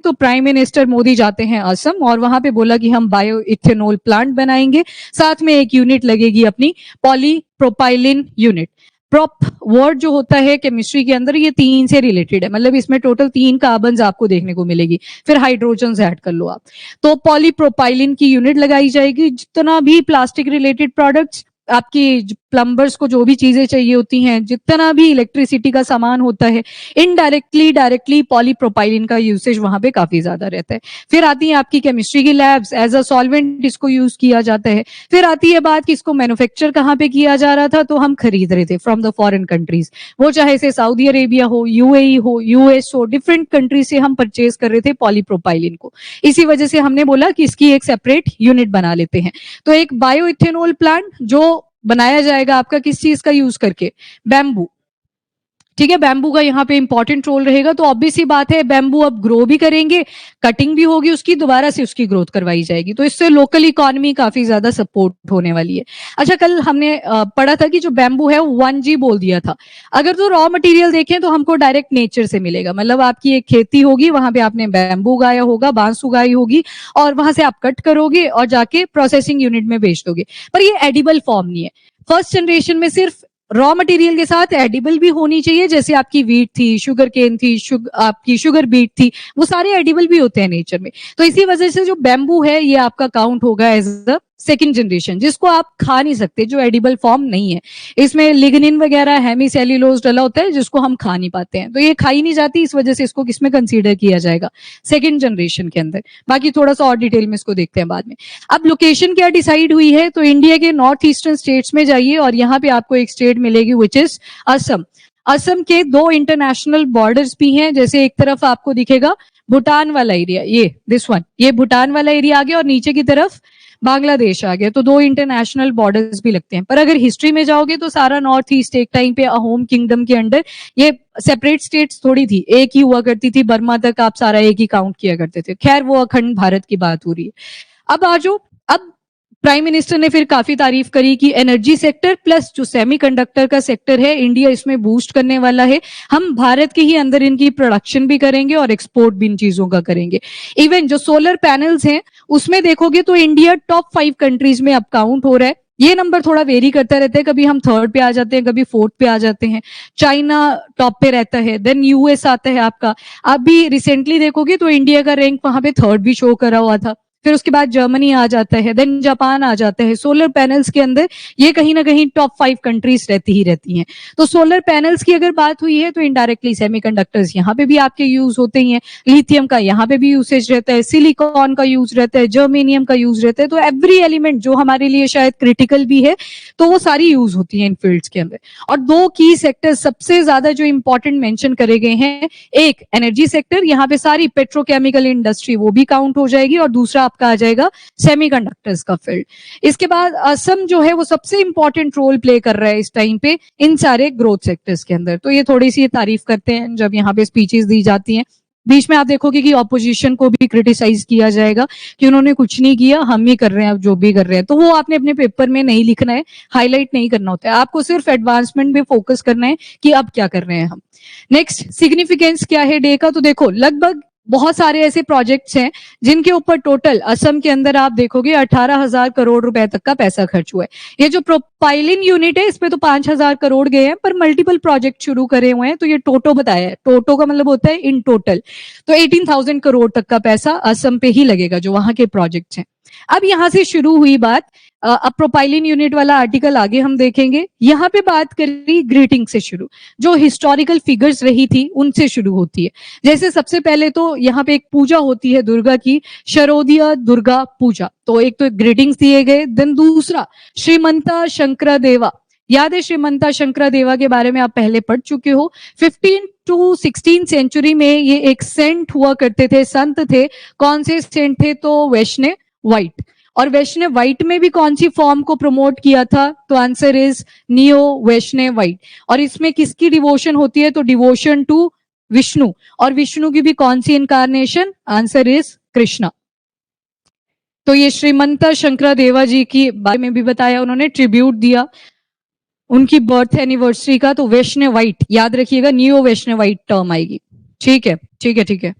तो prime minister Modi जाते हैं असम और वहां पे बोला कि हम बायो इथेनॉल प्लांट बनाएंगे, साथ में एक यूनिट लगेगी अपनी पॉलीप्रोपाइलिन यूनिट। प्रोप वर्ड जो होता है केमिस्ट्री के अंदर, ये 3 से रिलेटेड है, मतलब इसमें टोटल 3 कार्बन आपको देखने को मिलेगी, फिर हाइड्रोजन ऐड कर लो आप। तो पॉलीप्रोपाइलिन की यूनिट लगाई जाएगी। जितना भी प्लास्टिक रिलेटेड प्रोडक्ट्स, आपकी प्लम्बर्स को जो भी चीजें चाहिए होती हैं, जितना भी इलेक्ट्रिसिटी का सामान होता है, इनडायरेक्टली डायरेक्टली पॉलीप्रोपाइलिन का यूसेज वहां पे काफी ज्यादा रहता है। फिर आती है आपकी केमिस्ट्री की लैब्स, एज अ सॉल्वेंट इसको यूज किया जाता है। फिर आती है बात कि इसको मैन्युफैक्चर कहाँ पे किया जा रहा था, तो हम खरीद रहे थे फ्रॉम द फॉरेन कंट्रीज, वो चाहे से सऊदी अरेबिया हो, यूएई हो, यूएस हो, डिफरेंट कंट्री से हम परचेज कर रहे थे पॉलीप्रोपाइलिन को। इसी वजह से हमने बोला कि इसकी एक सेपरेट यूनिट बना लेते हैं। तो एक बायो इथेनॉल प्लांट जो बनाया जाएगा आपका किस चीज का यूज करके, बैम्बू, ठीक है, बैम्बू का यहाँ पे इंपॉर्टेंट रोल रहेगा। तो ऑब्वियस सी बात है, बैम्बू अब ग्रो भी करेंगे, कटिंग भी होगी उसकी, दोबारा से उसकी ग्रोथ करवाई जाएगी, तो इससे लोकल इकोनॉमी काफी ज्यादा सपोर्ट होने वाली है। अच्छा, कल हमने पढ़ा था कि जो बैम्बू है वो 1G बोल दिया था। अगर तो रॉ मटेरियल देखें तो हमको डायरेक्ट नेचर से मिलेगा, मतलब आपकी एक खेती होगी, वहां पे आपने बैम्बू उगाया होगा, बांस उगाई होगी, और वहां से आप कट करोगे और जाके प्रोसेसिंग यूनिट में बेच दोगे। पर ये एडिबल फॉर्म नहीं है। फर्स्ट जनरेशन में सिर्फ रॉ मटेरियल के साथ एडिबल भी होनी चाहिए, जैसे आपकी वीट थी, शुगर केन थी, आपकी शुगर बीट थी, वो सारे एडिबल भी होते हैं नेचर में। तो इसी वजह से जो बैम्बू है ये आपका काउंट होगा एज अ सेकेंड जनरेशन, जिसको आप खा नहीं सकते, जो एडिबल फॉर्म नहीं है। इसमें लिग्निन वगैरह हेमीसेल्यूलोज डला होता है, जिसको हम खा नहीं पाते हैं, तो ये खाई नहीं जाती, इस वजह से इसको किसमें कंसीडर किया जाएगा, सेकेंड जनरेशन के अंदर। बाकी थोड़ा सा और डिटेल में इसको देखते हैं बाद में। अब लोकेशन क्या डिसाइड हुई है, तो इंडिया के नॉर्थ ईस्टर्न स्टेट्स में जाइए और यहाँ पे आपको एक स्टेट मिलेगी विच इज असम। असम के 2 इंटरनेशनल बॉर्डर्स भी हैं, जैसे एक तरफ आपको दिखेगा भूटान वाला एरिया, ये दिस वन, ये भूटान वाला एरिया आ गया, और नीचे की तरफ बांग्लादेश आ गया, तो 2 इंटरनेशनल बॉर्डर्स भी लगते हैं। पर अगर हिस्ट्री में जाओगे तो सारा नॉर्थ ईस्ट एक टाइम पे अहोम किंगडम के अंडर, ये सेपरेट स्टेट्स थोड़ी थी, एक ही हुआ करती थी, बर्मा तक आप सारा एक ही काउंट किया करते थे। खैर वो अखंड भारत की बात हो रही है। अब आजो, अब प्राइम मिनिस्टर ने फिर काफी तारीफ करी कि एनर्जी सेक्टर प्लस जो सेमीकंडक्टर का सेक्टर है, इंडिया इसमें बूस्ट करने वाला है। हम भारत के ही अंदर इनकी प्रोडक्शन भी करेंगे और एक्सपोर्ट भी इन चीजों का करेंगे। इवन जो सोलर पैनल्स हैं उसमें देखोगे तो इंडिया टॉप 5 कंट्रीज में अब काउंट हो रहा है। ये नंबर थोड़ा वेरी करता रहता है, कभी हम 3rd पे आ जाते हैं, कभी 4th पे आ जाते हैं। चाइना टॉप पे रहता है, देन यूएस आता है आपका। अभी रिसेंटली देखोगे तो इंडिया का रैंक वहां पे 3rd भी शो करा हुआ था। फिर उसके बाद जर्मनी आ जाता है, देन जापान आ जाता है। सोलर पैनल्स के अंदर ये कहीं ना कहीं टॉप 5 कंट्रीज रहती ही रहती हैं। तो सोलर पैनल्स की अगर बात हुई है तो इनडायरेक्टली सेमीकंडक्टर्स यहाँ पे भी आपके यूज होते ही हैं, लिथियम का यहाँ पे भी यूसेज रहता है, सिलिकॉन का यूज रहता है, जर्मेनियम का यूज रहता है। तो एवरी एलिमेंट जो हमारे लिए शायद क्रिटिकल भी है, तो वो सारी यूज होती है इन फील्ड्स के अंदर। और 2 की सेक्टर सबसे ज्यादा जो इंपॉर्टेंट मेंशन करे गए हैं, एक एनर्जी सेक्टर, यहाँ पे सारी पेट्रोकेमिकल इंडस्ट्री वो भी काउंट हो जाएगी, और दूसरा आपका आ जाएगा सेमीकंडक्टर्स का फील्ड। इसके बाद असम जो है वो सबसे इंपॉर्टेंट रोल प्ले कर रहा है इस टाइम पे इन सारे ग्रोथ सेक्टर्स के अंदर। तो ये थोड़ी सी तारीफ करते हैं जब यहाँ पे स्पीचेस दी जाती हैं। बीच में आप देखोगे कि ऑपोजिशन को भी क्रिटिसाइज किया जाएगा कि उन्होंने कुछ नहीं किया, हम ही कर रहे हैं अब जो भी कर रहे हैं। तो वो आपने अपने पेपर में नहीं लिखना है, हाईलाइट नहीं करना होता है, आपको सिर्फ एडवांसमेंट पे फोकस करना है कि अब क्या कर रहे हैं हम। नेक्स्ट, सिग्निफिकेंस क्या है डे का, तो देखो लगभग बहुत सारे ऐसे प्रोजेक्ट्स हैं जिनके ऊपर टोटल असम के अंदर आप देखोगे 18,000 करोड़ रुपए तक का पैसा खर्च हुआ है। ये जो प्रोपाइलिन यूनिट है इस पे तो 5,000 करोड़ गए हैं, पर मल्टीपल प्रोजेक्ट शुरू करे हुए हैं, तो ये टोटो बताया है, टोटो का मतलब होता है इन टोटल। तो 18,000 करोड़ तक का पैसा असम पे ही लगेगा जो वहां के प्रोजेक्ट्स हैं। अब यहां से शुरू हुई बात, अब प्रोपाइलिन यूनिट वाला आर्टिकल आगे हम देखेंगे। यहाँ पे बात करी ग्रीटिंग से शुरू, जो हिस्टोरिकल फिगर्स रही थी उनसे शुरू होती है। जैसे सबसे पहले तो यहाँ पे एक पूजा होती है दुर्गा की, शरोदिया दुर्गा पूजा, तो एक तो ग्रीटिंग्स दिए गए। देन दूसरा, श्रीमंता शंकरा देवा, याद है श्रीमंता शंकरा देवा के बारे में आप पहले पढ़ चुके हो। 15 to 16 सेंचुरी में ये एक सेंट हुआ करते थे, संत थे। कौन से सेंट थे, तो वैष्णव वाइट। और वैष्णव वाइट में भी कौन सी फॉर्म को प्रमोट किया था, तो answer is neo Vaishnavite. और इसमें किसकी डिवोशन होती है, तो डिवोशन टू विष्णु। और विष्णु की भी कौन सी इनकारनेशन, आंसर इज कृष्णा। तो ये श्रीमंता शंकरा देवा जी की बारे में भी बताया उन्होंने, ट्रिब्यूट दिया उनकी बर्थ एनिवर्सरी का। तो वैष्णव वाइट याद रखिएगा, नियो वैष्णव वाइट टर्म आएगी। ठीक है, ठीक है, ठीक है।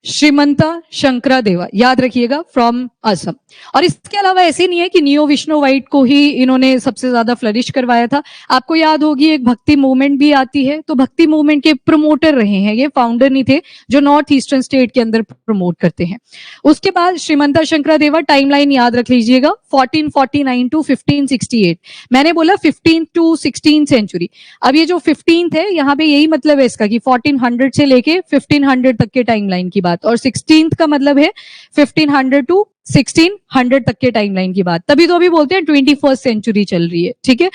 श्रीमंता शंकरादेवा, याद रखिएगा, फ्रॉम असम। और इसके अलावा ऐसे नहीं है कि नियो विष्णु वाइट को ही इन्होंने सबसे ज्यादा फ्लरिश करवाया था। आपको याद होगी एक भक्ति मूवमेंट भी आती है, तो भक्ति मूवमेंट के प्रमोटर रहे हैं, ये फाउंडर नहीं थे, जो नॉर्थ ईस्टर्न स्टेट के अंदर प्रमोट करते हैं। उसके बाद श्रीमंता शंकरादेवा, टाइमलाइन याद रख लीजिएगा, 1449 टू 1568। मैंने बोला 15 टू 16 सेंचुरी। अब ये जो 15th है, यहाँ पे यही मतलब है इसका कि 1400 से लेके 1500 तक के टाइमलाइन की बात, और 16th का मतलब है 1500 टू 1600 तक के टाइमलाइन की बात। तभी तो अभी बोलते हैं 21st सेंचुरी चल रही है, ठीक है।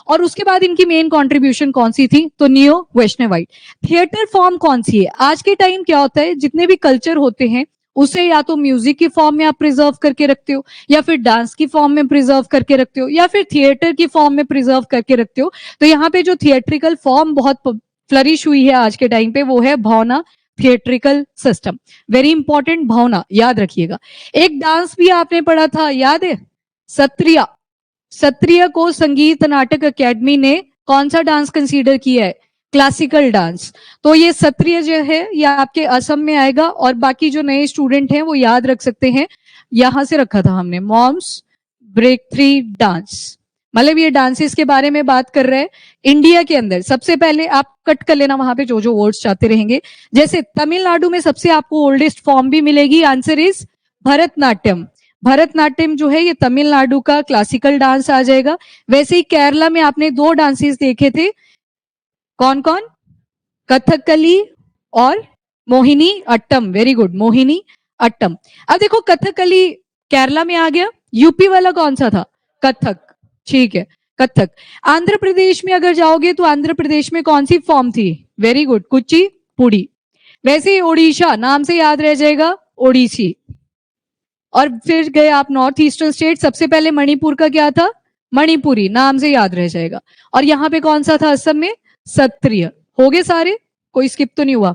और उसके बाद इनकी मेन कंट्रीब्यूशन कौन सी थी, तो नियो वैष्णवाइट। थिएटर फॉर्म कौन सी है, आज के टाइम क्या होता है, जितने भी कल्चर होते हैं उसे या तो म्यूजिक की फॉर्म में आप प्रिजर्व करके रखते हो, या फिर डांस की फॉर्म में प्रिजर्व करके रखते हो, या फिर थिएटर की फॉर्म में प्रिजर्व करके रखते हो। तो यहाँ पे जो थिएट्रिकल फॉर्म बहुत फ्लरिश हुई है आज के टाइम पे, वो है भावना थिएट्रिकल सिस्टम। वेरी इंपॉर्टेंट, भावना याद रखिएगा। एक डांस भी आपने पढ़ा था, याद है, सत्रिया। सत्रिया को संगीत नाटक अकेडमी ने कौन सा डांस कंसीडर किया है, क्लासिकल डांस। तो ये सत्रिय जो है ये आपके असम में आएगा। और बाकी जो नए स्टूडेंट हैं वो याद रख सकते हैं, यहां से रखा था हमने, मॉम्स ब्रेक थ्री डांस। मतलब ये डांसेस के बारे में बात कर रहे हैं इंडिया के अंदर। सबसे पहले आप कट कर लेना वहां पे जो जो वर्ड्स चाहते रहेंगे। जैसे तमिलनाडु में सबसे आपको ओल्डेस्ट फॉर्म भी मिलेगी, आंसर इज भरतनाट्यम। भरतनाट्यम जो है ये तमिलनाडु का क्लासिकल डांस आ जाएगा। वैसे ही केरला में आपने दो डांसेस देखे थे, कौन कौन, कथकली और Mohiniyattam. Very good, Mohiniyattam. अब देखो कथकली केरला में आ गया, यूपी वाला कौन सा था, कथक, ठीक है, कथक। आंध्र प्रदेश में अगर जाओगे तो आंध्र प्रदेश में कौन सी फॉर्म थी, वेरी गुड, कुचिपुड़ी। वैसे ही ओडिशा नाम से याद रह जाएगा, ओडिसी। और फिर गए आप नॉर्थ ईस्टर्न स्टेट, सबसे पहले मणिपुर का क्या था, मणिपुरी, नाम से याद रह जाएगा। और यहाँ पे कौन सा था असम में, सत्रिय। हो गए सारे, कोई स्किप तो नहीं हुआ,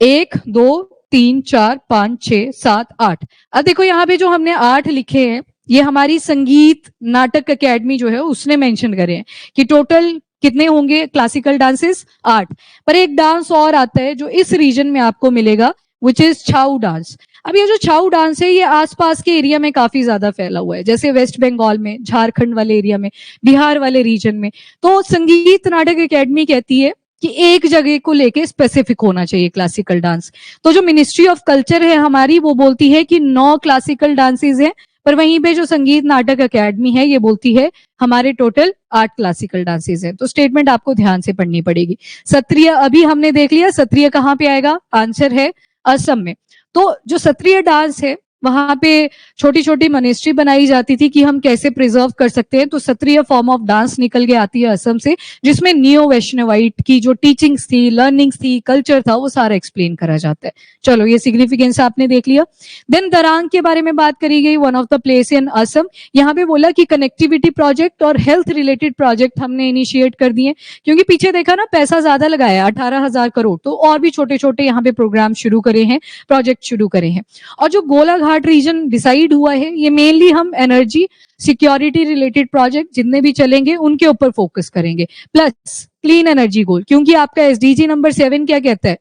1 2 3 4 5 6 7 8। अब देखो यहाँ पे जो हमने 8 लिखे हैं, ये हमारी संगीत नाटक अकेडमी जो है उसने मेंशन करे हैं कि टोटल कितने होंगे क्लासिकल डांसेस, 8। पर एक डांस और आता है जो इस रीजन में आपको मिलेगा, विच इज छाऊ डांस। अब ये जो छाऊ डांस है ये आसपास के एरिया में काफी ज्यादा फैला हुआ है, जैसे वेस्ट बंगाल में, झारखंड वाले एरिया में, बिहार वाले रीजन में। तो संगीत नाटक अकेडमी कहती है कि एक जगह को लेके स्पेसिफिक होना चाहिए क्लासिकल डांस। तो जो मिनिस्ट्री ऑफ कल्चर है हमारी, वो बोलती है कि 9 क्लासिकल डांसेस हैं, पर वहीं पे जो संगीत नाटक अकेडमी है ये बोलती है हमारे टोटल 8 क्लासिकल डांसेस हैं। तो स्टेटमेंट आपको ध्यान से पढ़नी पड़ेगी। सत्रिय अभी हमने देख लिया, सत्रिय कहाँ पे आएगा, आंसर है असम में। तो जो सत्रिय डांस है वहां पे छोटी छोटी मॉनेस्ट्री बनाई जाती थी कि हम कैसे प्रिजर्व कर सकते हैं। तो सत्रिय फॉर्म ऑफ डांस निकल के आती है असम से, जिसमें नियो वैष्णवाइट की जो टीचिंग्स थी, लर्निंग्स थी, कल्चर था, वो सारा एक्सप्लेन करा जाता है। चलो ये सिग्निफिकेंस आपने देख लिया। देन दरांग के बारे में बात करी गई, one of the place in Assam. यहाँ पे बोला कि कनेक्टिविटी प्रोजेक्ट और हेल्थ रिलेटेड प्रोजेक्ट हमने इनिशिएट कर दिए, क्योंकि पीछे देखा ना पैसा ज्यादा लगाया, 18,000 करोड़। तो और भी छोटे छोटे यहाँ पे प्रोग्राम शुरू करे हैं, प्रोजेक्ट शुरू करे हैं। और जो गोलाघाट रीजन डिसाइड हुआ है, ये मेनली हम एनर्जी सिक्योरिटी रिलेटेड प्रोजेक्ट जितने भी चलेंगे उनके ऊपर फोकस करेंगे, प्लस क्लीन एनर्जी गोल। क्योंकि आपका एसडीजी नंबर 7 क्या कहता है,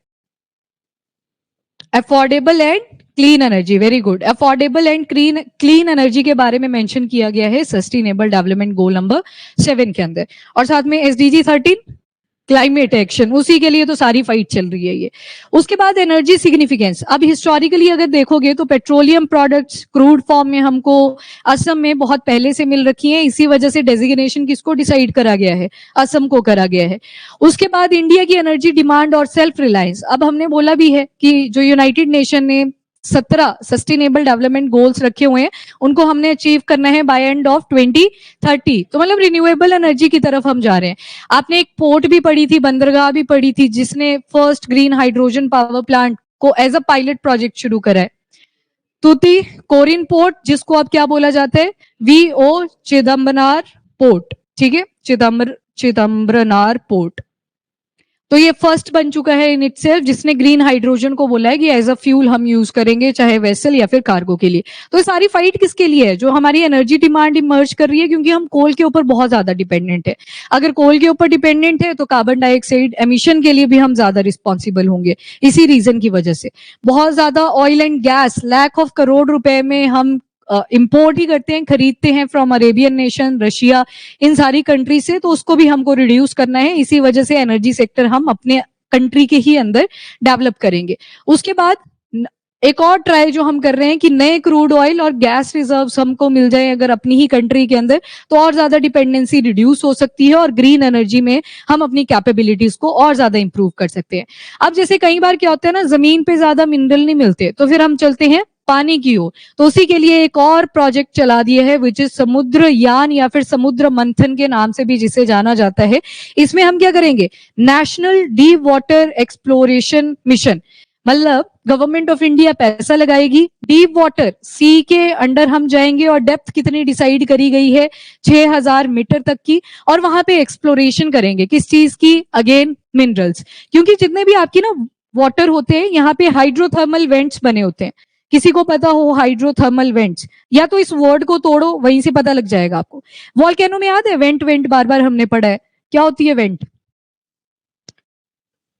affordable and clean energy. Very good, affordable and clean energy के बारे में मेंशन किया गया है सस्टेनेबल डेवलपमेंट गोल नंबर 7 के अंदर। और साथ में एसडीजी 13 क्लाइमेट एक्शन, उसी के लिए तो सारी फाइट चल रही है ये। उसके बाद एनर्जी सिग्निफिकेंस। अब हिस्टोरिकली अगर देखोगे तो पेट्रोलियम प्रोडक्ट्स क्रूड फॉर्म में हमको असम में बहुत पहले से मिल रखी हैं, इसी वजह से डेजिग्नेशन किसको डिसाइड करा गया है, असम को करा गया है। उसके बाद इंडिया की एनर्जी डिमांड और सेल्फ रिलायंस। अब हमने बोला भी है कि जो यूनाइटेड नेशन ने 17 सस्टेनेबल डेवलपमेंट गोल्स रखे हुए हैं, उनको हमने अचीव करना है बाय एंड ऑफ 2030। तो मतलब रिन्यूएबल एनर्जी की तरफ हम जा रहे हैं। आपने एक पोर्ट भी पढ़ी थी, बंदरगाह भी पढ़ी थी, जिसने first green hydrogen power plant को एज अ पायलट प्रोजेक्ट शुरू करा है, तूती कोरिन पोर्ट, जिसको अब क्या बोला जाता है, वीओ चिदम्बरनार पोर्ट, ठीक है, चिदम्बरनार पोर्ट। तो ये फर्स्ट बन चुका है इन इटसेल्फ, जिसने ग्रीन हाइड्रोजन को बोला है कि एज अ फ्यूल हम यूज करेंगे, चाहे वेसल या फिर कार्गो के लिए। तो ये सारी फाइट किसके लिए है? जो हमारी एनर्जी डिमांड इमर्ज कर रही है, क्योंकि हम कोल के ऊपर बहुत ज्यादा डिपेंडेंट है। अगर कोल के ऊपर डिपेंडेंट है तो कार्बन डाइऑक्साइड एमिशन के लिए भी हम ज्यादा रिस्पॉन्सिबल होंगे। इसी रीजन की वजह से बहुत ज्यादा oil and gas lakh of crore रुपए में हम इंपोर्ट ही करते हैं, खरीदते हैं फ्रॉम अरेबियन नेशन, रशिया, इन सारी कंट्री से। तो उसको भी हमको रिड्यूस करना है। इसी वजह से एनर्जी सेक्टर हम अपने कंट्री के ही अंदर डेवलप करेंगे। उसके बाद एक और ट्राई जो हम कर रहे हैं कि नए क्रूड ऑयल और गैस रिजर्व्स हमको मिल जाए अगर अपनी ही कंट्री के अंदर, तो और ज्यादा डिपेंडेंसी रिड्यूस हो सकती है और ग्रीन एनर्जी में हम अपनी कैपेबिलिटीज को और ज्यादा इंप्रूव कर सकते हैं। अब जैसे कई बार क्या होता है ना, जमीन पे ज्यादा मिनरल नहीं मिलते, तो फिर हम चलते हैं पानी की ओर। तो उसी के लिए एक और प्रोजेक्ट चला दिया है, विच इज समुद्रयान या फिर समुद्र मंथन के नाम से भी जिसे जाना जाता है। इसमें हम क्या करेंगे? National deep water exploration mission, मतलब गवर्नमेंट ऑफ इंडिया पैसा लगाएगी, डीप वाटर सी के अंडर हम जाएंगे और डेप्थ कितनी डिसाइड करी गई है 6000 मीटर तक की, और वहां पे एक्सप्लोरेशन करेंगे। किस चीज की? Again minerals. क्योंकि जितने भी आपकी ना वाटर होते हैं, यहाँ पे हाइड्रोथर्मल वेंट्स बने होते हैं। किसी को पता हो हाइड्रोथर्मल वेंट्स? या तो इस वर्ड को तोड़ो, वहीं से पता लग जाएगा आपको। वॉल्केनो में याद है वेंट, वेंट बार बार हमने पढ़ा है। क्या होती है वेंट?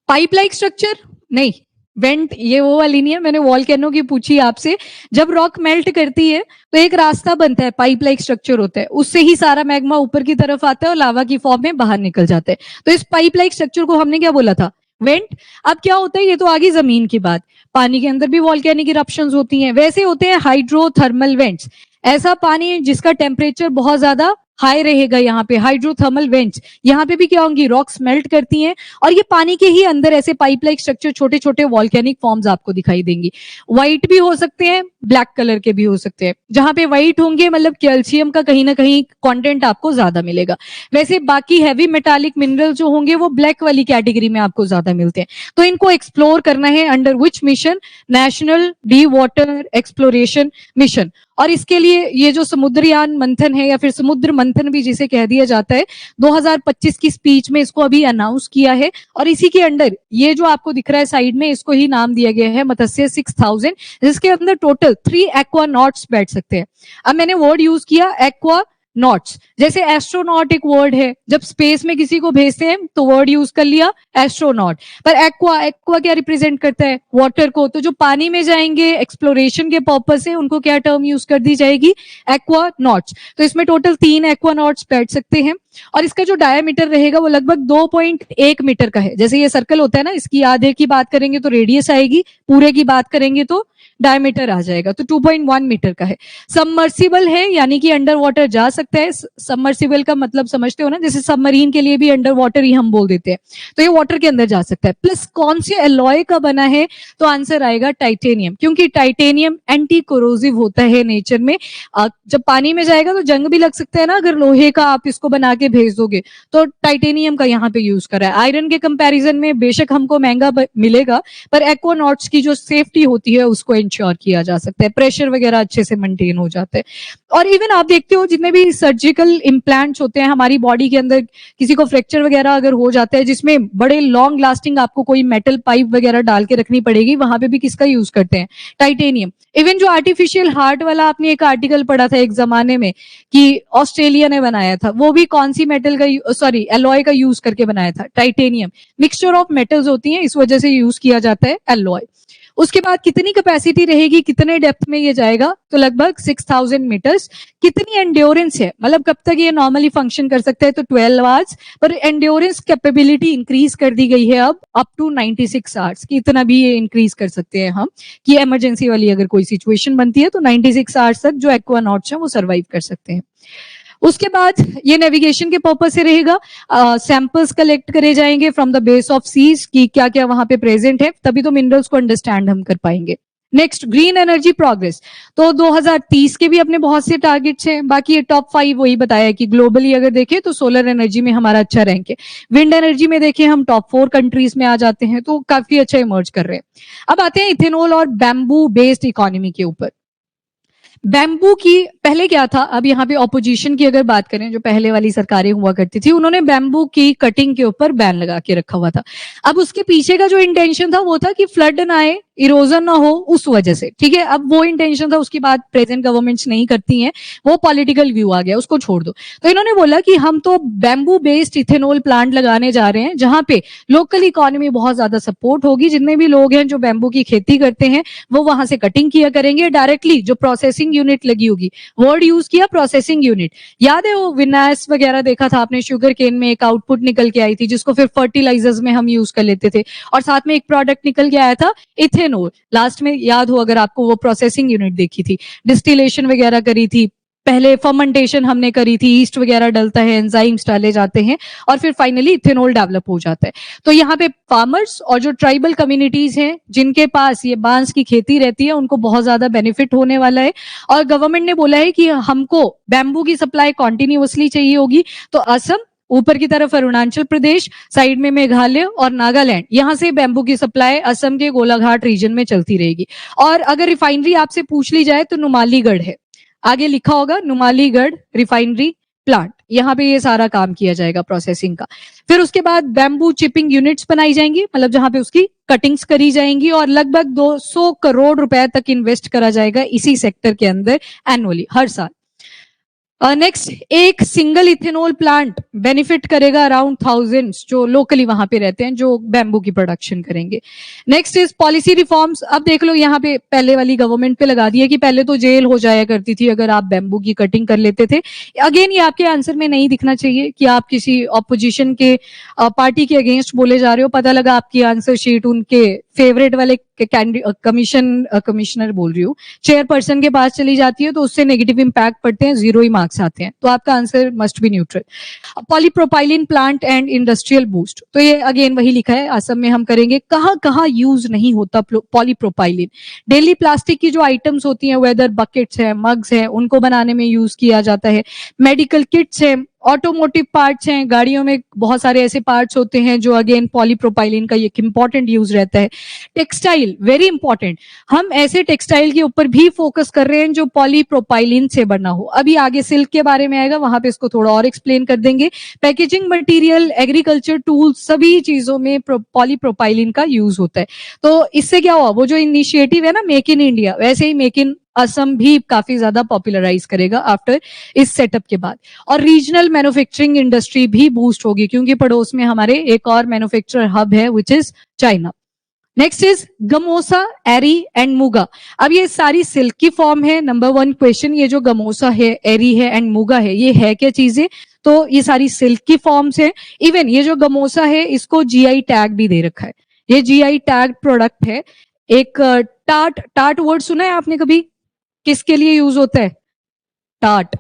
Pipe like structure? नहीं, वेंट ये वो वाली नहीं है। मैंने वॉल्केनो की पूछी आपसे। जब रॉक मेल्ट करती है तो एक रास्ता बनता है, पाइप लाइक स्ट्रक्चर होता है, उससे ही सारा मैग्मा ऊपर की तरफ आता है और लावा की फॉर्म में बाहर निकल जाता है। तो इस पाइप लाइक स्ट्रक्चर को हमने क्या बोला था? वेंट। अब क्या होता है, ये तो आगे जमीन की बात, पानी के अंदर भी वॉल्केनिक इरप्शंस होती हैं, वैसे होते हैं हाइड्रोथर्मल वेंट्स। ऐसा पानी जिसका टेम्परेचर बहुत ज्यादा हाई रहेगा, यहाँ पे हाइड्रोथर्मल वेंट्स। यहाँ पे भी क्या होंगी? रॉक्स मेल्ट करती हैं और ये पानी के ही अंदर ऐसे पाइप लाइक स्ट्रक्चर, छोटे छोटे वॉल्केनिक फॉर्म्स आपको दिखाई देंगी। व्हाइट भी हो सकते हैं, ब्लैक कलर के भी हो सकते हैं। जहां पे व्हाइट होंगे मतलब कैल्शियम का कहीं ना कहीं कंटेंट आपको ज्यादा मिलेगा। वैसे बाकी हैवी मेटालिक मिनरल जो होंगे वो ब्लैक वाली कैटेगरी में आपको ज्यादा मिलते हैं। तो इनको एक्सप्लोर करना है under which mission? National D water exploration mission. और इसके लिए ये जो समुद्रयान मंथन है या फिर समुद्र मंथन भी जिसे कह दिया जाता है, 2025 की स्पीच में इसको अभी अनाउंस किया है। और इसी के अंडर ये जो आपको दिख रहा है साइड में, इसको ही नाम दिया गया है मत्स्य 6000, जिसके अंदर टोटल 3 एक्वानॉट्स बैठ सकते हैं। अब मैंने वर्ड यूज किया एक्वा नॉट्स, जैसे एस्ट्रोनॉट एक वर्ड है, जब स्पेस में किसी को भेजते हैं तो वर्ड यूज कर लिया एस्ट्रोनॉट। पर एक्वा, एक्वा क्या रिप्रेजेंट करता है? वाटर को। तो जो पानी में जाएंगे एक्सप्लोरेशन के पर्पज से, उनको क्या टर्म यूज कर दी जाएगी? Aquanauts. तो इसमें टोटल 3 एक्वा नॉट्स बैठ सकते हैं और इसका जो डायमीटर रहेगा वो लगभग 2.1 मीटर का है। जैसे ये सर्कल होता है ना, इसकी आधे की बात करेंगे तो रेडियस आएगी, पूरे की बात करेंगे तो डायमीटर आ जाएगा। तो 2.1 मीटर का है। सबमर्सिबल है, यानी कि अंडर वाटर जा सकता है। सबमर्सिबल का मतलब समझते हो ना, जैसे सबमरीन के लिए भी अंडर वाटर ही हम बोल देते हैं। तो ये वाटर के अंदर जा सकता है। प्लस कौन से एलॉय का बना है? तो आंसर आएगा टाइटेनियम, क्योंकि टाइटेनियम एंटी कोरोसिव होता है नेचर में। जब पानी में जाएगा तो जंग भी लग सकता है ना, अगर लोहे का आप इसको बना के भेज दोगे। तो टाइटेनियम का यहाँ पे यूज करा है। आयरन के कंपैरिजन में बेशक हमको महंगा मिलेगा, पर एक्वानॉट्स की जो सेफ्टी होती है उसको इंश्योर किया जा सकता है। प्रेशर वगैरह अच्छे से मेंटेन हो जाता है। और इवन आप देखते हो जितने भी सर्जिकल इम्प्लांट्स होते हैं हमारी बॉडी के अंदर, किसी को फ्रैक्चर वगैरह अगर हो जाता है जिसमें बड़े लॉन्ग लास्टिंग आपको कोई मेटल पाइप वगैरह डाल के रखनी पड़ेगी, वहां पे भी किसका यूज करते हैं? टाइटेनियम। इवन जो आर्टिफिशियल हार्ट वाला आपने एक आर्टिकल पढ़ा था एक जमाने में कि ऑस्ट्रेलिया ने बनाया था, वो भी कौन सी मेटल का, सॉरी एलॉय का यूज करके बनाया था? टाइटेनियम। मिक्सचर ऑफ मेटल्स होती हैं, इस वजह से यूज किया जाता है एलॉय। उसके बाद कितनी कैपेसिटी रहेगी, कितने डेप्थ में ये जाएगा? तो लगभग 6000 मीटर्स। कितनी एंड्योरेंस है, मतलब कब तक ये नॉर्मली फंक्शन कर सकता है? तो 12 आवर्स। पर एंड्योरेंस कैपेबिलिटी इंक्रीज कर दी गई है अब अप टू 96 आवर्स की। इतना भी ये इंक्रीज कर सकते हैं हम कि इमरजेंसी वाली अगर कोई सिचुएशन बनती है तो 96 आवर्स तक जो एक्वानॉट्स हैं वो सर्वाइव कर सकते हैं। उसके बाद ये नेविगेशन के पर्पज से रहेगा। सैंपल्स कलेक्ट करे जाएंगे from the base of seas कि क्या क्या वहां पे प्रेजेंट है, तभी तो मिनरल्स को अंडरस्टैंड हम कर पाएंगे। Next, green energy progress. तो 2030 के भी अपने बहुत से टारगेट्स हैं। बाकी ये टॉप 5 वही बताया कि ग्लोबली अगर देखें तो सोलर एनर्जी में हमारा अच्छा रैंक है। विंड एनर्जी में देखें हम टॉप 4 कंट्रीज में आ जाते हैं, तो काफी अच्छा इमर्ज कर रहे हैं। अब आते हैं इथेनॉल और बैम्बू बेस्ड इकोनॉमी के ऊपर। बैम्बू की पहले क्या था, अब यहाँ पे ऑपोजिशन की अगर बात करें, जो पहले वाली सरकारें हुआ करती थी, उन्होंने बैम्बू की कटिंग के ऊपर बैन लगा के रखा हुआ था। अब उसके पीछे का जो इंटेंशन था वो था कि फ्लड ना आए, इरोजन ना हो, उस वजह से, ठीक है। अब वो इंटेंशन था, उसकी बात प्रेजेंट गवर्नमेंट्स नहीं करती हैं, वो पॉलिटिकल व्यू आ गया, उसको छोड़ दो। तो इन्होंने बोला कि हम तो बैम्बू बेस्ड इथेनॉल प्लांट लगाने जा रहे हैं, जहां पे लोकल इकोनॉमी बहुत ज्यादा सपोर्ट होगी। जितने भी लोग हैं जो बैम्बू की खेती करते हैं वो वहां से कटिंग किया करेंगे, डायरेक्टली जो प्रोसेसिंग यूनिट लगी होगी, वर्ड यूज किया प्रोसेसिंग यूनिट। याद है वो विनास वगैरह देखा था आपने, शुगर केन में एक आउटपुट निकल के आई थी जिसको फिर फर्टिलाइजर्स में हम यूज कर लेते थे, और साथ में एक प्रोडक्ट निकल के आया था इथेनॉल। लास्ट में याद हो अगर आपको, वो प्रोसेसिंग यूनिट देखी थी, डिस्टिलेशन वगैरह करी थी, पहले फर्मेंटेशन हमने करी थी, ईस्ट वगैरह डलता है, एंजाइम्स डाले जाते हैं, और फिर फाइनली इथेनॉल डेवलप हो जाता है। तो यहाँ पे फार्मर्स और जो ट्राइबल कम्युनिटीज हैं जिनके पास ये बांस की खेती रहती है, उनको बहुत ज्यादा बेनिफिट होने वाला है। और गवर्नमेंट ने बोला है कि हमको बैम्बू की सप्लाई कॉन्टिन्यूअसली चाहिए होगी। तो असम, ऊपर की तरफ अरुणाचल प्रदेश, साइड में मेघालय और नागालैंड, यहाँ से बैम्बू की सप्लाई असम के गोलाघाट रीजन में चलती रहेगी। और अगर रिफाइनरी आपसे पूछ ली जाए तो नुमालीगढ़ है, आगे लिखा होगा नुमालीगढ़ रिफाइनरी प्लांट, यहाँ पे ये सारा काम किया जाएगा प्रोसेसिंग का। फिर उसके बाद बैम्बू चिपिंग यूनिट्स बनाई जाएंगी, मतलब जहां पे उसकी कटिंग्स करी जाएंगी, और लगभग 200 करोड़ रुपए तक इन्वेस्ट करा जाएगा इसी सेक्टर के अंदर एनुअली, हर साल। नेक्स्ट, एक सिंगल इथेनॉल प्लांट बेनिफिट करेगा अराउंड थाउजेंड्स जो लोकली वहां पे रहते हैं, जो बैम्बू की प्रोडक्शन करेंगे। Next is policy reforms. अब देख लो यहाँ पे पहले वाली गवर्नमेंट पे लगा दिया कि पहले तो जेल हो जाया करती थी अगर आप बैम्बू की कटिंग कर लेते थे। अगेन ये आपके आंसर में नहीं दिखना चाहिए कि आप किसी ऑपोजिशन के पार्टी के अगेंस्ट बोले जा रहे हो। पता लगा आपकी आंसर शीट उनके फेवरेट वाले कमिश्नर बोल रही हूँ, चेयरपर्सन के पास चली जाती है, तो उससे नेगेटिव इंपैक्ट पड़ते हैं, 0 ही मार्क्स आते हैं। तो आपका answer must be neutral. Polypropylene plant and industrial boost, तो ये अगेन वही लिखा है, असम में हम करेंगे। कहाँ कहाँ यूज नहीं होता पॉलीप्रोपाइलिन? डेली प्लास्टिक की जो आइटम्स होती हैं, वेदर बकेट्स है, मग्स है, उनको बनाने में यूज किया जाता है। मेडिकल किट्स है, ऑटोमोटिव पार्ट्स हैं, गाड़ियों में बहुत सारे ऐसे पार्ट्स होते हैं जो अगेन पॉलीप्रोपाइलिन का एक इंपॉर्टेंट यूज रहता है। टेक्सटाइल वेरी इंपॉर्टेंट, हम ऐसे टेक्सटाइल के ऊपर भी फोकस कर रहे हैं जो पॉलीप्रोपाइलिन से बना हो। अभी आगे सिल्क के बारे में आएगा, वहां पे इसको थोड़ा और एक्सप्लेन कर देंगे। पैकेजिंग मटेरियल, एग्रीकल्चर टूल्स, सभी चीजों में पॉलीप्रोपाइलिन का यूज होता है। तो इससे क्या हुआ, वो जो इनिशिएटिव है ना मेक इन इंडिया, वैसे ही मेक इन असम भी काफी ज्यादा पॉपुलराइज करेगा आफ्टर इस सेटअप के बाद। और रीजनल मैन्युफैक्चरिंग इंडस्ट्री भी बूस्ट होगी, क्योंकि पड़ोस में हमारे एक और मैन्युफैक्चरर हब है which is China. Next is gamosa, eri and muga. अब ये सारी सिल्क की फॉर्म है। नंबर 1 क्वेश्चन, ये जो गमोसा है, एरी है एंड मुगा है, ये है क्या चीजें? तो ये सारी सिल्क की फॉर्म्स है। इवन ये जो गमोसा है इसको जीआई टैग भी दे रखा है, ये जीआई टैग प्रोडक्ट है। एक टाट, टाट वर्ड सुना है आपने कभी? किसके लिए यूज होता है? टाट,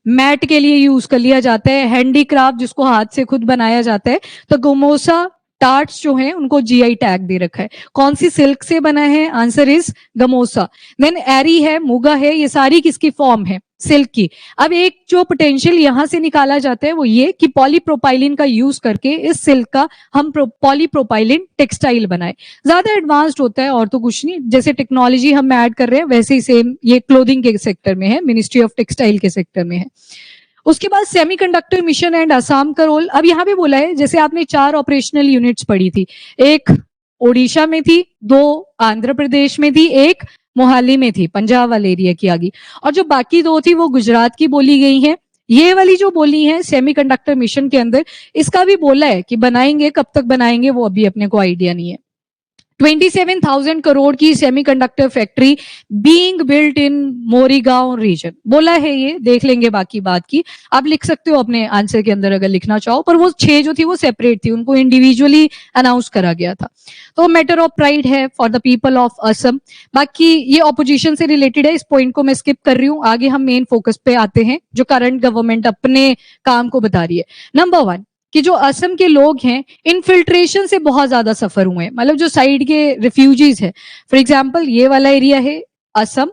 मैट के लिए यूज कर लिया जाता है, हैंडीक्राफ्ट जिसको हाथ से खुद बनाया जाता है। तो गमोसा टार्ट्स जो हैं उनको जीआई टैग दे रखा है। कौन सी सिल्क से बना है? Answer is gamosa. देन एरी है, मुगा है, ये सारी किसकी फॉर्म है? सिल्क की। अब एक जो पोटेंशियल यहां से निकाला जाता है वो ये कि पॉलीप्रोपाइलिन का यूज करके इस सिल्क का हम पॉलीप्रोपाइलिन टेक्सटाइल बनाए। ज्यादा एडवांस्ड होता है और तो कुछ नहीं, जैसे टेक्नोलॉजी हम ऐड कर रहे हैं वैसे ही सेम ये क्लोथिंग के सेक्टर में है, मिनिस्ट्री ऑफ टेक्सटाइल के सेक्टर में है। उसके बाद सेमीकंडक्टर मिशन एंड असम का रोल। अब यहाँ पे बोला है, जैसे आपने 4 ऑपरेशनल यूनिट्स पढ़ी थी, एक ओडिशा में थी, 2 आंध्र प्रदेश में थी, एक मोहाली में थी, पंजाब वाले एरिया की आ गई, और जो बाकी 2 थी वो गुजरात की बोली गई है। ये वाली जो बोली है सेमीकंडक्टर मिशन के अंदर, इसका भी बोला है कि बनाएंगे, कब तक बनाएंगे वो अभी अपने को आइडिया नहीं है। 27,000 करोड़ की semiconductor factory being built in Morigaon region, बोला है ये, देख लेंगे बाकी बात की। आप लिख सकते हो अपने आंसर के अंदर अगर लिखना चाहो, पर वो 6 जो थी वो सेपरेट थी, उनको इंडिविजुअली अनाउंस करा गया था। तो मैटर ऑफ प्राइड है for the people of Assam. बाकी ये ऑपोजिशन से रिलेटेड है, इस पॉइंट को मैं स्किप कर रही हूँ। आगे हम मेन फोकस पे आते हैं जो करंट गवर्नमेंट अपने काम को बता रही है। नंबर 1 कि जो असम के लोग हैं इनफिल्ट्रेशन से बहुत ज्यादा सफर हुए हैं, मतलब जो साइड के रिफ्यूजीज है। फॉर एग्जाम्पल ये वाला एरिया है असम,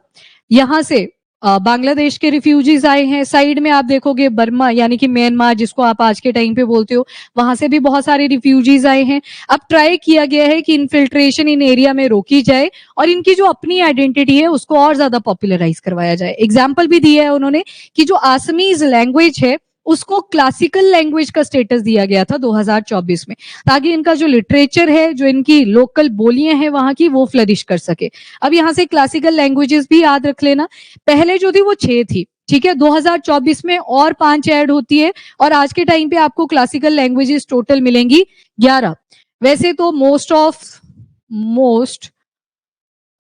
यहाँ से बांग्लादेश के रिफ्यूजीज आए हैं, साइड में आप देखोगे बर्मा यानी कि म्यांमार जिसको आप आज के टाइम पे बोलते हो, वहां से भी बहुत सारे रिफ्यूजीज आए हैं। अब ट्राई किया गया है कि इन्फिल्ट्रेशन इन एरिया में रोकी जाए और इनकी जो अपनी आइडेंटिटी है उसको और ज्यादा पॉपुलराइज करवाया जाए। एग्जाम्पल भी दिया है उन्होंने कि जो आसमीज लैंग्वेज है उसको क्लासिकल लैंग्वेज का स्टेटस दिया गया था 2024 में, ताकि इनका जो लिटरेचर है, जो इनकी लोकल बोलियां हैं वहां की, वो फ्लरिश कर सके। अब यहाँ से क्लासिकल लैंग्वेजेस भी याद रख लेना, पहले जो थी वो 6 थी, ठीक है, 2024 में और 5 ऐड होती है और आज के टाइम पे आपको क्लासिकल लैंग्वेजेस टोटल मिलेंगी 11। वैसे तो मोस्ट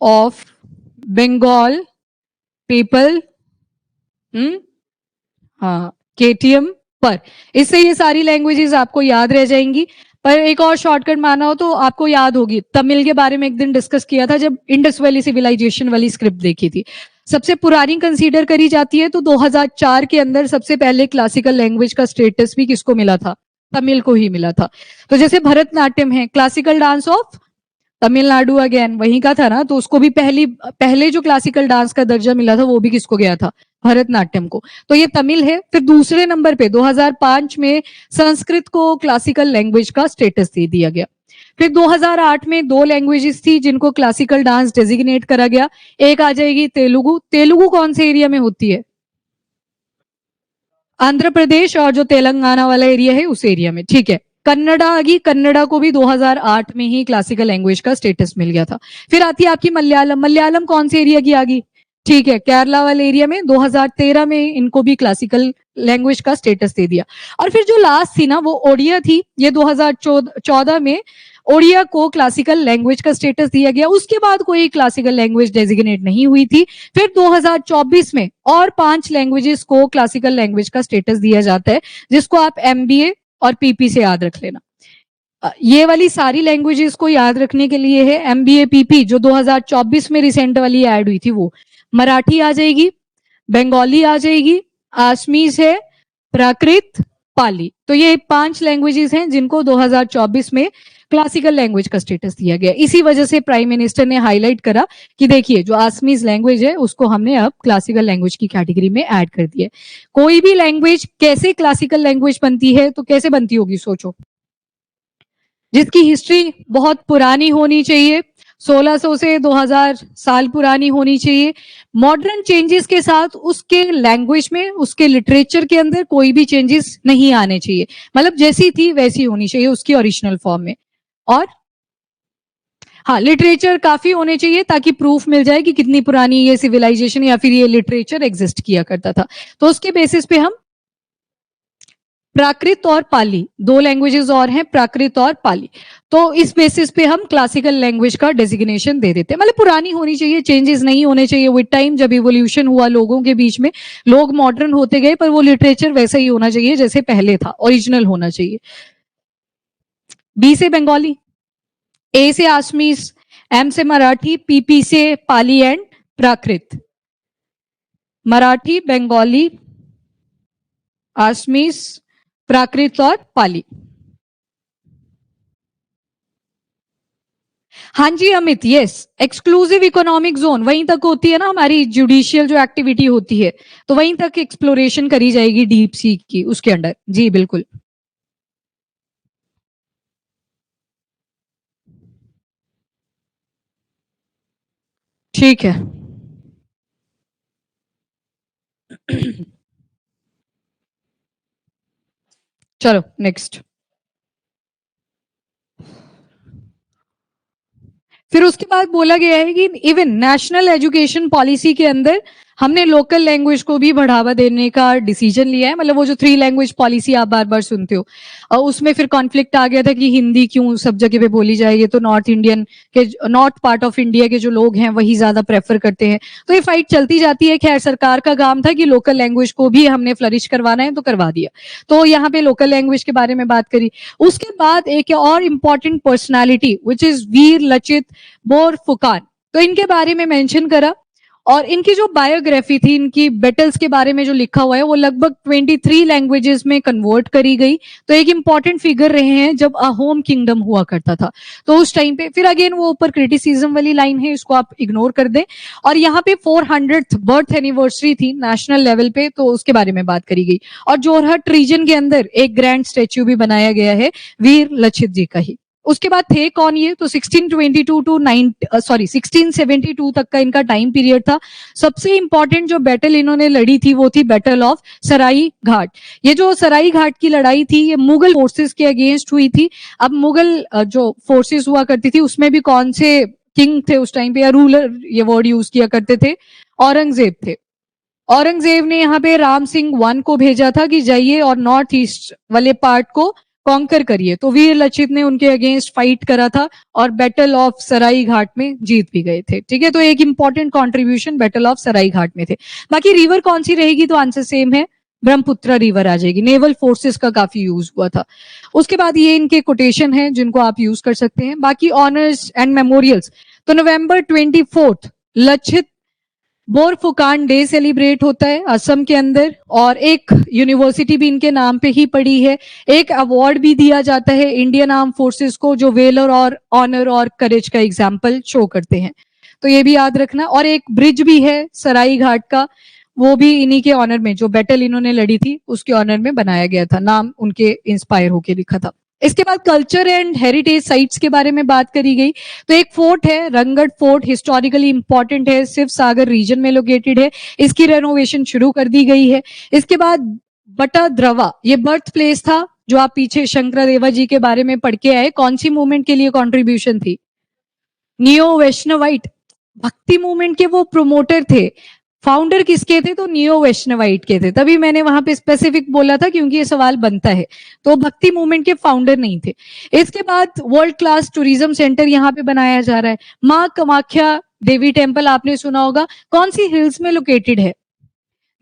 ऑफ बंगाल पीपल हाँ केटीएम पर, इससे ये सारी लैंग्वेजेस आपको याद रह जाएंगी। पर एक और शॉर्टकट माना हो तो आपको याद होगी, तमिल के बारे में एक दिन डिस्कस किया था जब इंडस वैली सिविलाइजेशन वाली स्क्रिप्ट देखी थी। सबसे पुरानी कंसीडर करी जाती है तो 2004 के अंदर सबसे पहले क्लासिकल लैंग्वेज का स्टेटस भी किसको मिला था? तमिल को ही मिला था। तो जैसे भरतनाट्यम है classical dance of Tamil Nadu, again वहीं का था ना, तो उसको भी पहले जो क्लासिकल डांस का दर्जा मिला था वो भी किसको गया था? भरतनाट्यम को। तो ये तमिल है। फिर दूसरे नंबर पे 2005 में संस्कृत को क्लासिकल लैंग्वेज का स्टेटस दे दिया गया। फिर 2008 में 2 लैंग्वेजेस थी जिनको क्लासिकल डांस डेजिग्नेट करा गया। एक आ जाएगी तेलुगु। तेलुगु कौन से एरिया में होती है? आंध्र प्रदेश और जो तेलंगाना वाला एरिया है उस एरिया में, ठीक है। कन्नड़ा आ गई, कन्नड़ा को भी 2008 में ही क्लासिकल लैंग्वेज का स्टेटस मिल गया था। फिर आती है आपकी मलयालम। मलयालम कौन से एरिया की आ गई? ठीक है, केरला वाले एरिया में 2013 में इनको भी क्लासिकल लैंग्वेज का स्टेटस दे दिया। और फिर जो लास्ट थी ना वो ओडिया थी, ये 2014 में ओडिया को क्लासिकल लैंग्वेज का स्टेटस दिया गया। उसके बाद कोई क्लासिकल लैंग्वेज डेजिग्नेट नहीं हुई थी। फिर 2024 में और 5 लैंग्वेजेस को क्लासिकल लैंग्वेज का स्टेटस दिया जाता है, जिसको आप एमबीए और पीपी से याद रख लेना। ये वाली सारी लैंग्वेजेस को याद रखने के लिए है एमबीए पीपी, जो 2024 में रिसेंट वाली ऐड हुई थी वो मराठी आ जाएगी, बंगाली आ जाएगी, आसमीज है, प्राकृत, पाली। तो ये 5 लैंग्वेजेस हैं जिनको 2024 में क्लासिकल लैंग्वेज का स्टेटस दिया गया। इसी वजह से प्राइम मिनिस्टर ने हाईलाइट करा कि देखिए जो आसमीज लैंग्वेज है उसको हमने अब क्लासिकल लैंग्वेज की कैटेगरी में ऐड कर दिया है। कोई भी लैंग्वेज कैसे क्लासिकल लैंग्वेज बनती है, तो कैसे बनती होगी सोचो? जिसकी हिस्ट्री बहुत पुरानी होनी चाहिए, 1600 से 2000 साल पुरानी होनी चाहिए। मॉडर्न चेंजेस के साथ उसके लैंग्वेज में, उसके लिटरेचर के अंदर कोई भी चेंजेस नहीं आने चाहिए, मतलब जैसी थी वैसी होनी चाहिए उसकी ओरिजिनल फॉर्म में। और हाँ, लिटरेचर काफी होने चाहिए ताकि प्रूफ मिल जाए कि कितनी पुरानी ये सिविलाइजेशन या फिर ये लिटरेचर एग्जिस्ट किया करता था। तो उसके बेसिस पे हम प्राकृत और पाली, 2 लैंग्वेजेस और हैं, प्राकृत और पाली, तो इस बेसिस पे हम क्लासिकल लैंग्वेज का डेजिग्नेशन दे देते हैं। मतलब पुरानी होनी चाहिए, चेंजेस नहीं होने चाहिए। विद टाइम जब इवोल्यूशन हुआ लोगों के बीच में, लोग मॉडर्न होते गए, पर वो लिटरेचर वैसा ही होना चाहिए जैसे पहले था, ओरिजिनल होना चाहिए। बी से बंगाली, ए से आसमीज, एम से मराठी, पीपी से पाली एंड प्राकृत। मराठी, बंगाली, आसमीज, प्राकृत और पाली। हाँ जी Amit, yes, exclusive economic zone वहीं तक होती है ना हमारी जुडिशियल जो एक्टिविटी होती है, तो वहीं तक एक्सप्लोरेशन करी जाएगी डीप सी की उसके अंडर। जी बिल्कुल, ठीक है। चलो नेक्स्ट। फिर उसके बाद बोला गया है कि इवन नेशनल एजुकेशन पॉलिसी के अंदर हमने लोकल लैंग्वेज को भी बढ़ावा देने का डिसीजन लिया है। मतलब वो जो 3 लैंग्वेज पॉलिसी आप बार बार सुनते हो, और उसमें फिर कॉन्फ्लिक्ट आ गया था कि हिंदी क्यों सब जगह पे बोली जाएगी, तो नॉर्थ पार्ट ऑफ इंडिया के जो लोग हैं वही ज्यादा प्रेफर करते हैं। तो ये फाइट चलती जाती है। खैर सरकार का काम था कि लोकल लैंग्वेज को भी हमने फ्लरिश करवाना है, तो करवा दिया। तो यहाँ पे लोकल लैंग्वेज के बारे में बात करी। उसके बाद एक और इम्पॉर्टेंट पर्सनैलिटी विच इज वीर लचित बोरफुकान, तो इनके बारे में मेंशन करा। और इनकी जो बायोग्राफी थी, इनकी बैटल्स के बारे में जो लिखा हुआ है, वो लगभग 23 लैंग्वेजेस में कन्वर्ट करी गई। तो एक इंपॉर्टेंट फिगर रहे हैं जब अहोम किंगडम हुआ करता था। तो उस टाइम पे फिर अगेन वो ऊपर क्रिटिसिज्म वाली लाइन है, इसको आप इग्नोर कर दें। और यहाँ पे 400th बर्थ एनिवर्सरी थी नेशनल लेवल पे, तो उसके बारे में बात करी गई। और जोरहट रीजन के अंदर एक ग्रैंड स्टेच्यू भी बनाया गया है वीर लचित जी का ही। उसके बाद थे कौन ये, तो 1672 तक का इनका टाइम पीरियड था। सबसे इंपॉर्टेंट जो बैटल इन्होंने लड़ी थी वो थी बैटल ऑफ सराई घाट। ये जो सराई घाट की लड़ाई थी, ये मुगल फोर्सेस के अगेंस्ट हुई थी। अब मुगल जो फोर्सेस हुआ करती थी उसमें भी कौन से किंग थे उस टाइम पे, या रूलर ये वर्ड यूज किया करते थे, औरंगजेब थे। औरंगजेब ने यहाँ पे राम सिंह वन को भेजा था कि जाइए और नॉर्थ ईस्ट वाले पार्ट को कॉन्कर करिए। तो वीर लचित ने उनके अगेंस्ट फाइट करा था और बैटल ऑफ सराई घाट में जीत भी गए थे। ठीक है, तो एक इंपॉर्टेंट कंट्रीब्यूशन बैटल ऑफ सराई घाट में थे। बाकी रिवर कौन सी रहेगी, तो आंसर सेम है, ब्रह्मपुत्र रिवर आ जाएगी। नेवल फोर्सेस का काफी यूज हुआ था। उसके बाद ये इनके कोटेशन है जिनको आप यूज कर सकते हैं। बाकी ऑनर्स एंड मेमोरियल्स, तो नवंबर 24 लचित बोरफुकान डे सेलिब्रेट होता है असम के अंदर, और एक यूनिवर्सिटी भी इनके नाम पे ही पड़ी है। एक अवार्ड भी दिया जाता है इंडियन आर्म फोर्सेस को, जो वेलर और ऑनर और करेज का एग्जाम्पल शो करते हैं। तो ये भी याद रखना। और एक ब्रिज भी है सराई घाट का, वो भी इन्हीं के ऑनर में, जो बैटल इन्होंने लड़ी थी उसके ऑनर में बनाया गया था, नाम उनके इंस्पायर होके लिखा था। इसके बाद कल्चर एंड हेरिटेज साइट्स के बारे में बात करी गई। तो एक फोर्ट है रंगगढ़ फोर्ट, हिस्टोरिकली इंपॉर्टेंट है, शिव सागर रीजन में लोकेटेड है। इसकी रेनोवेशन शुरू कर दी गई है। इसके बाद बटाद्रवा, ये बर्थ प्लेस था जो आप पीछे शंकरदेवा जी के बारे में पढ़ के आए। कौन सी मूवमेंट के लिए कॉन्ट्रीब्यूशन थी, नियो वैष्णवाइट, भक्ति मूवमेंट के वो प्रोमोटर थे। फाउंडर किसके थे, तो नियो वैष्णवाइट के थे। तभी मैंने वहां पे स्पेसिफिक बोला था क्योंकि ये सवाल बनता है। तो भक्ति मूवमेंट के फाउंडर नहीं थे। इसके बाद वर्ल्ड क्लास टूरिज्म सेंटर यहाँ पे बनाया जा रहा है। माँ कामाख्या देवी टेम्पल आपने सुना होगा, कौन सी हिल्स में लोकेटेड है,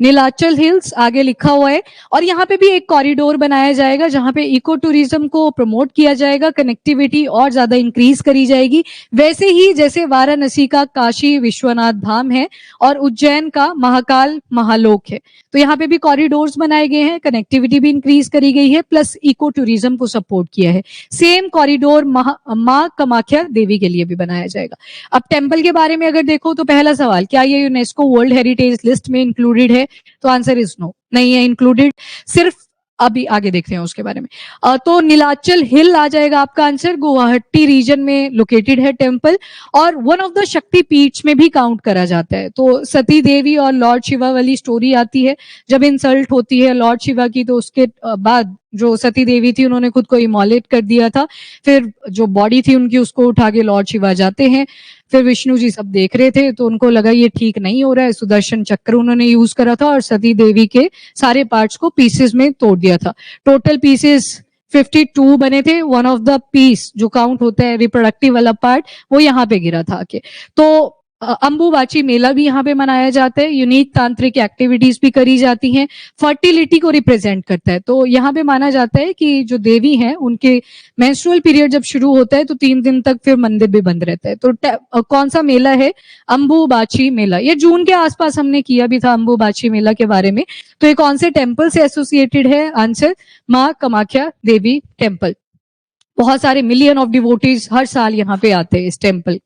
नीलाचल हिल्स आगे लिखा हुआ है। और यहाँ पे भी एक कॉरिडोर बनाया जाएगा जहां पे इको टूरिज्म को प्रमोट किया जाएगा, कनेक्टिविटी और ज्यादा इंक्रीज करी जाएगी। वैसे ही जैसे वाराणसी का काशी विश्वनाथ धाम है और उज्जैन का महाकाल महालोक है, तो यहाँ पे भी कॉरिडोर्स बनाए गए हैं, कनेक्टिविटी भी इंक्रीज करी गई है, प्लस इको टूरिज्म को सपोर्ट किया है। सेम कॉरिडोर माँ कामाख्या देवी के लिए भी बनाया जाएगा। अब टेम्पल के बारे में अगर देखो तो पहला सवाल, क्या ये यूनेस्को वर्ल्ड हेरिटेज लिस्ट में इंक्लूडेड है, तो आंसर इज नो, नहीं है इंक्लूडेड। सिर्फ अभी आगे देखते हैं उसके बारे में। तो नीलाचल हिल आ जाएगा आपका आंसर, गुवाहाटी रीजन में लोकेटेड है टेम्पल, और वन ऑफ द शक्ति पीठ में भी काउंट करा जाता है। तो सती देवी और लॉर्ड शिवा वाली स्टोरी आती है, जब इंसल्ट होती है लॉर्ड शिवा की, तो उसके बाद जो सती देवी थी उन्होंने खुद को इमोलेट कर दिया था। फिर जो बॉडी थी उनकी उसको उठा के लॉर्ड शिवा जाते हैं। फिर विष्णु जी सब देख रहे थे तो उनको लगा ये ठीक नहीं हो रहा है, सुदर्शन चक्र उन्होंने यूज करा था और सती देवी के सारे पार्ट्स को पीसेस में तोड़ दिया था। टोटल पीसेस 52 बने थे। वन ऑफ द पीस जो काउंट होता है रिप्रोडक्टिव वाला पार्ट, वो यहाँ पे गिरा था आके। तो अंबुबाची मेला भी यहाँ पे मनाया जाता है। यूनिक तांत्रिक एक्टिविटीज भी करी जाती हैं। फर्टिलिटी को रिप्रेजेंट करता है। तो यहाँ पे माना जाता है कि जो देवी हैं उनके मेंस्ट्रुअल पीरियड जब शुरू होता है तो 3 दिन तक फिर मंदिर भी बंद रहता है। तो कौन सा मेला है, अंबुबाची मेला। ये जून के आसपास हमने किया भी था अंबुबाची मेला के बारे में। तो ये कौन से टेम्पल से एसोसिएटेड है, आंसर माँ कामाख्या देवी टेम्पल। बहुत सारे मिलियन ऑफ डिवोटीज हर साल यहाँ पे आते हैं इस temple.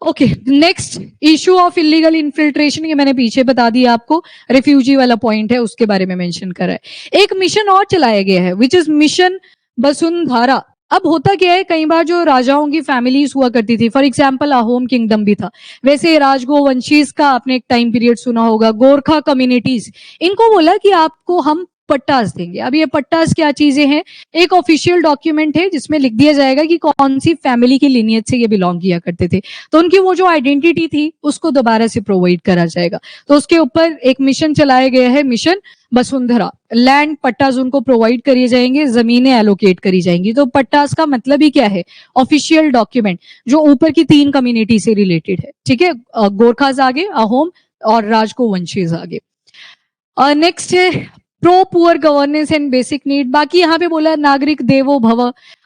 Okay, next issue of illegal infiltration, ये मैंने पीछे बता दिया आपको, रिफ्यूजी वाला पॉइंट है उसके बारे में मेंशन करा है। एक मिशन और चलाया गया है विच इज मिशन वसुंधरा। अब होता क्या है, कई बार जो राजाओं की फैमिलीज हुआ करती थी, फॉर एग्जाम्पल अहोम किंगडम भी था, वैसे राजगोवंशीज का आपने एक टाइम पीरियड सुना होगा, गोरखा कम्युनिटीज, इनको बोला कि आपको हम पट्टास देंगे। अब ये पट्टास क्या चीजें हैं, एक ऑफिशियल डॉक्यूमेंट है जिसमें लिख दिया जाएगा कि कौन सी फैमिली की लिनियज से ये बिलोंग किया करते थे, तो उनकी वो जो आइडेंटिटी थी उसको दोबारा से प्रोवाइड करा जाएगा। तो उसके ऊपर एक मिशन चलाया गया है, मिशन वसुंधरा। लैंड पट्टास उनको प्रोवाइड करिए जाएंगे, जमीनें एलोकेट करी जाएंगी। तो पट्टास का मतलब ही क्या है, ऑफिशियल डॉक्यूमेंट जो ऊपर की 3 कम्युनिटी से रिलेटेड है। ठीक है, गोरखाज आगे, अहोम और राजगोवंशीज आगे। नेक्स्ट है pro poor governance and basic need. बाकी यहाँ पे बोला नागरिक देवो भव,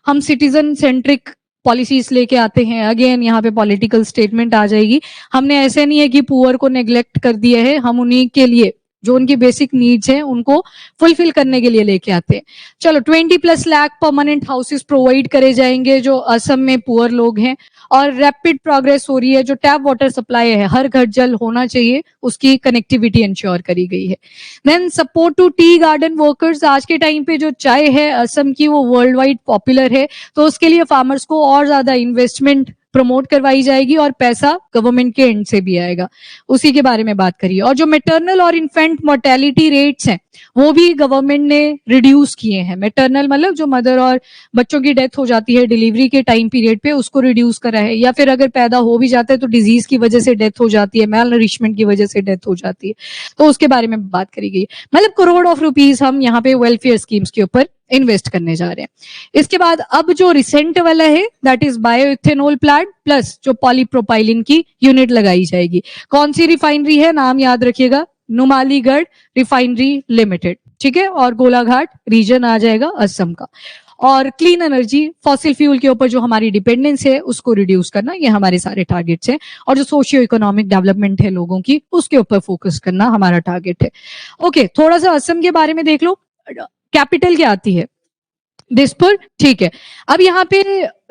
हम सिटीजन सेंट्रिक पॉलिसीज लेके आते हैं, अगेन यहाँ पे पॉलिटिकल स्टेटमेंट आ जाएगी। हमने ऐसे नहीं है कि पुअर को नेग्लेक्ट कर दिया है, हम उन्हीं के लिए जो उनकी बेसिक नीड्स हैं उनको फुलफिल करने के लिए लेके आते हैं। चलो 20+ लाख परमानेंट हाउसेस प्रोवाइड करे जाएंगे जो असम में पुअर लोग हैं, और रैपिड प्रोग्रेस हो रही है। जो टैप वाटर सप्लाई है, हर घर जल होना चाहिए, उसकी कनेक्टिविटी इंश्योर करी गई है। Then support to tea garden workers. आज के टाइम पे जो चाय है असम की वो वर्ल्ड वाइड पॉपुलर है, तो उसके लिए फार्मर्स को और ज्यादा इन्वेस्टमेंट प्रमोट करवाई जाएगी और पैसा गवर्नमेंट के एंड से भी आएगा, उसी के बारे में बात करिए। और जो मैटरनल और इन्फेंट मोर्टेलिटी रेट्स हैं वो भी गवर्नमेंट ने रिड्यूस किए हैं। मैटरनल मतलब जो मदर और बच्चों की डेथ हो जाती है डिलीवरी के टाइम पीरियड पे, उसको रिड्यूस करा है, या फिर अगर पैदा हो भी जाता है तो डिजीज की वजह से डेथ हो जाती है, मेल नरिशमेंट की वजह से डेथ हो जाती है, तो उसके बारे में बात करी गई। मतलब करोड़ ऑफ रुपीज हम यहाँ पे वेलफेयर स्कीम्स के ऊपर इन्वेस्ट करने जा रहे हैं। इसके बाद अब जो रिसेंट वाला है that is bio ethanol plant plus जो पॉलीप्रोपाइलिन की यूनिट लगाई जाएगी। कौन सी रिफाइनरी है, नाम याद रखिएगा, नुमालीगढ़ रिफाइनरी लिमिटेड, ठीक है, और गोलाघाट रीजन आ जाएगा असम का। और क्लीन एनर्जी, फॉसिल फ्यूल के ऊपर जो हमारी डिपेंडेंस है उसको रिड्यूस करना, ये हमारे सारे टारगेट्स हैं। और जो सोशियो इकोनॉमिक डेवलपमेंट है लोगों की, उसके ऊपर फोकस करना हमारा टारगेट है। ओके, थोड़ा सा असम के बारे में देख लो। कैपिटल क्या आती है, दिसपुर, ठीक है। अब यहाँ पे